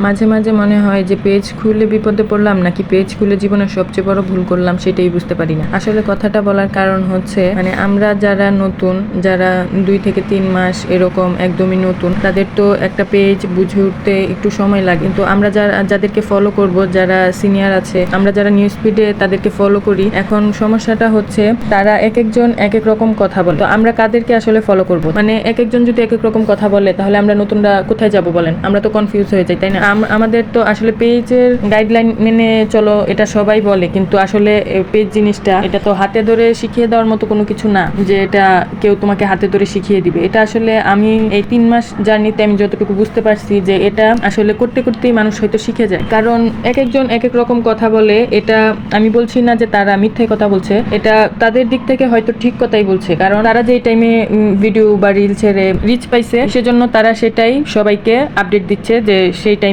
মাঝে মাঝে মনে হয় যে পেজ খুলে বিপদে পড়লাম নাকি পেজ খুলে জীবনের সবচেয়ে বড় ভুল করলাম সেটাই বুঝতে পারি না। আসলে কথাটা বলার কারণ হচ্ছে মানে আমরা যারা নতুন, যারা 2 থেকে 3 মাস এরকম একদমই নতুন, তাদের তো একটা পেজ বুঝে উঠতে একটু সময় লাগে। কিন্তু আমরা যাদেরকে ফলো করব, যারা সিনিয়র আছে, আমরা যারা নিউজ ফিডে তাদেরকে ফলো করি, এখন সমস্যাটা হচ্ছে তারা এক একজন এক এক রকম কথা বলে। তো আমরা কাদেরকে আসলে ফলো করব? মানে এক একজন যদি এক এক রকম কথা বলে তাহলে আমরা নতুনরা কোথায় যাব বলেন? আমরা তো কনফিউজ হয়ে যাই, তাই না? আমাদের তো আসলে পেজের গাইডলাইন মেনে চলো এটা সবাই বলে, কিন্তু আসলে পেজ জিনিসটা এটা তো হাতে ধরে শিখিয়ে দেওয়ার মতো কোনো কিছু না যে এটা কেউ তোমাকে হাতে ধরে শিখিয়ে দিবে। এটা আসলে আমি এই 3 মাস জার্নিতে আমি যতটুকু বুঝতে পারছি যে এটা আসলে করতে করতেই মানুষ হয়তো শিখে যায়। কারণ এক একজন এক এক রকম কথা বলে। এটা আমি বলছি না যে তারা মিথ্যে কথা বলছে, এটা তাদের দিক থেকে হয়তো ঠিক কথাই বলছে, কারণ তারা যেই টাইমে ভিডিও বা রিল ছেড়ে রিচ পাইছে সেজন্য তারা সেটাই সবাইকে আপডেট দিচ্ছে যে সেই টাইমে